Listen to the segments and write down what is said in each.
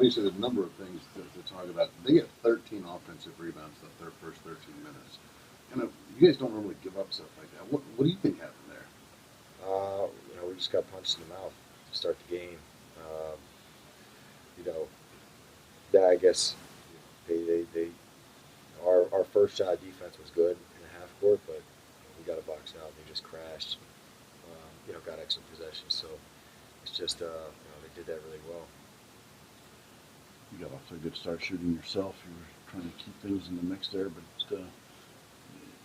obviously there's a number of things to talk about. They get 13 offensive rebounds their first 13 minutes. And you guys don't normally give up stuff like that. What do you think happened there? We just got punched in the mouth to start the game. I guess our first shot defense was good in the half court, but we got a box out and they just crashed. Got extra possessions, so it's just they did that really well. You got off to a good start shooting yourself. You were trying to keep things in the mix there, but were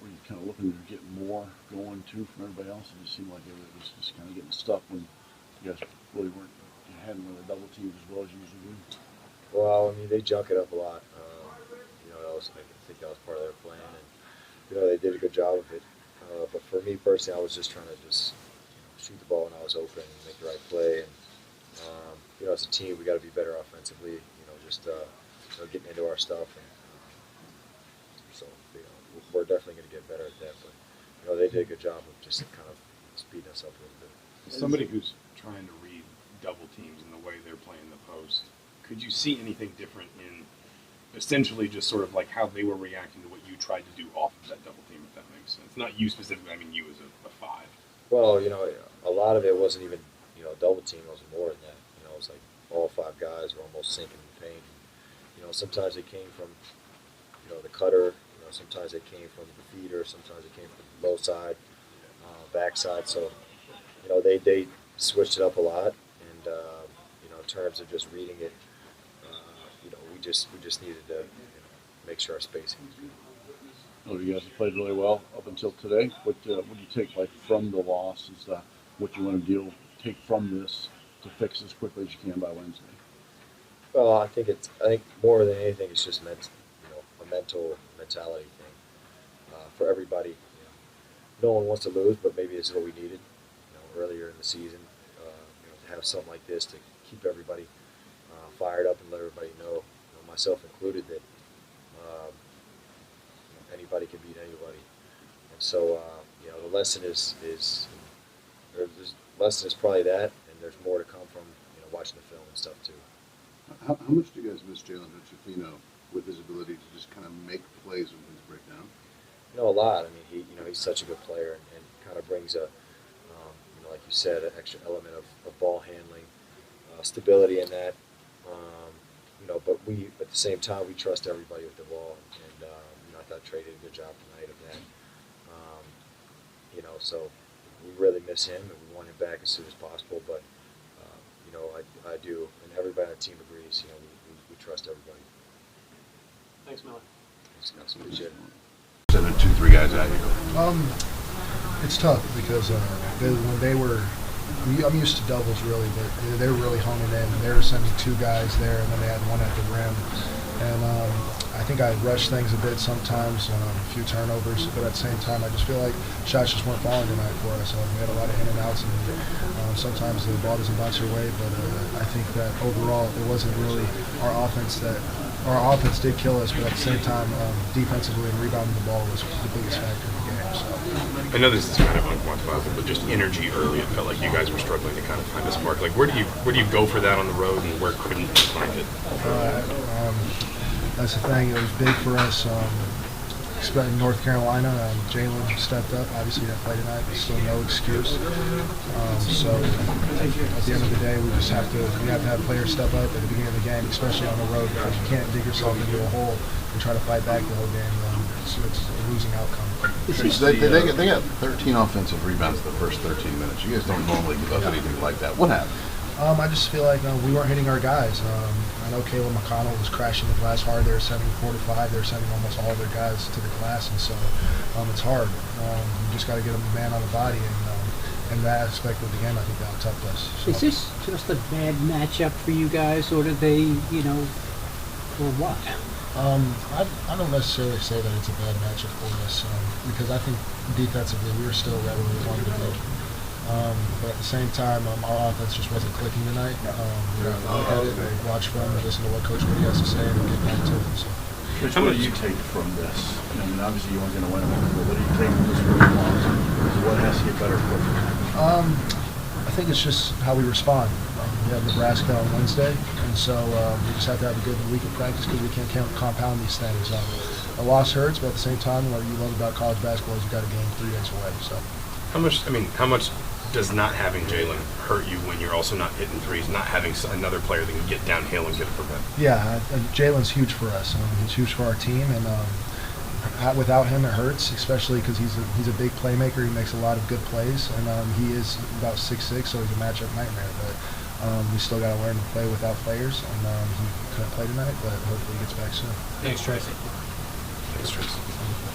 you kind of looking to get more going too from everybody else? It just seemed like it was just kind of getting stuck when you guys really hadn't really double teamed as well as you usually do. Well, they junk it up a lot. I think that was part of their plan, and they did a good job of it. But for me personally, I was just trying to shoot the ball when I was open and make the right play. And as a team, we got to be better offensively. Getting into our stuff. And so we're definitely going to get better at that. But they did a good job of just kind of speeding us up a little bit. As somebody who's trying to read double teams and the way they're playing the post, could you see anything different in essentially just sort of like how they were reacting to what you tried to do off of that double team, if that makes sense? Not you specifically, I mean you as a five. Well, a lot of it wasn't even, double team. It was more than that. It was like all five guys were almost sinking in the paint. Sometimes they came from, the cutter. Sometimes they came from the feeder. Sometimes they came from the low side, backside. So, they switched it up a lot. And, in terms of just reading it, we just needed to make sure our spacing was good. Oh, you guys have played really well up until today. What do you take from the loss? Is what you want to take from this to fix as quickly as you can by Wednesday? Well, I think more than anything, it's just a mental mentality thing for everybody. No one wants to lose, but maybe this is what we needed. Earlier in the season, to have something like this to keep everybody fired up and let everybody know, myself included, that anybody can beat anybody. And so, the lesson is probably that, and there's more to come from watching the film and stuff too. How much do you guys miss Jalen Hutchifino with his ability to just kind of make plays when things break down? A lot. He's such a good player and kind of brings a, like you said, an extra element of ball handling, stability in that. But we, at the same time, we trust everybody with the ball, and I thought Trey did a good job tonight of that. So we really miss him, and we want him back as soon as possible. But I do, and everybody on the team agrees. We trust everybody. Thanks, Miller. Thanks, guys. Appreciate it. 7, 2, 3 guys out here. It's tough because when they were, I'm used to doubles really, but they were really honing in. They were sending two guys there, and then they had one at the rim. And I think I rushed things a bit sometimes, a few turnovers, but at the same time, I just feel like shots just weren't falling tonight for us. We had a lot of in and outs, and sometimes the ball doesn't bounce your way. But I think that overall, it wasn't really our offense did kill us, but at the same time, defensively and rebounding the ball was the biggest factor in the game. So. I know this is kind of unquantifiable, but just energy early, it felt like you guys were struggling to kind of find a spark. Like, where do you go for that on the road, and where couldn't you find it? That's the thing. It was big for us. Especially in North Carolina, Jalen stepped up. Obviously, he didn't play tonight, but still no excuse. So at the end of the day, we have to have players step up at the beginning of the game, especially on the road, because you can't dig yourself into a hole and try to fight back the whole game. It's a losing outcome. They got 13 offensive rebounds the first 13 minutes. You guys don't normally give up anything like that. What happened? I just feel like we weren't hitting our guys. I know Caleb McConnell was crashing the glass hard. They were sending 4 to 5. They were sending almost all their guys to the glass, and so it's hard. You just got to get a man on the body, and in that aspect of the game, I think that toughed us. So. Is this just a bad matchup for you guys, or did they, or what? I don't necessarily say that it's a bad matchup for us because I think defensively we were still right where we wanted to be. But at the same time, our offense just wasn't clicking tonight. We have to look at it and watch film and listen to what Coach Woody has to say and get back to it. So. Rich, what do you take from this? Obviously you weren't going to win it, but what do you take from this first loss? What has to get better quickly? I think it's just how we respond. We have Nebraska on Wednesday, and so we just have to have a good week of practice because we can't compound these things. A loss hurts, but at the same time, what you love about college basketball is you got a game 3 days away. So How much does not having Jalen hurt you when you're also not hitting threes, not having another player that can get downhill and get a prevent? yeah, Jalen's huge for us. He's huge for our team, and without him, it hurts, especially because he's a big playmaker. He makes a lot of good plays, and he is about 6'6", so he's a matchup nightmare. But we still got to learn to play without players, and he couldn't play tonight, but hopefully he gets back soon. Thanks, Tracy. Thanks, Trace.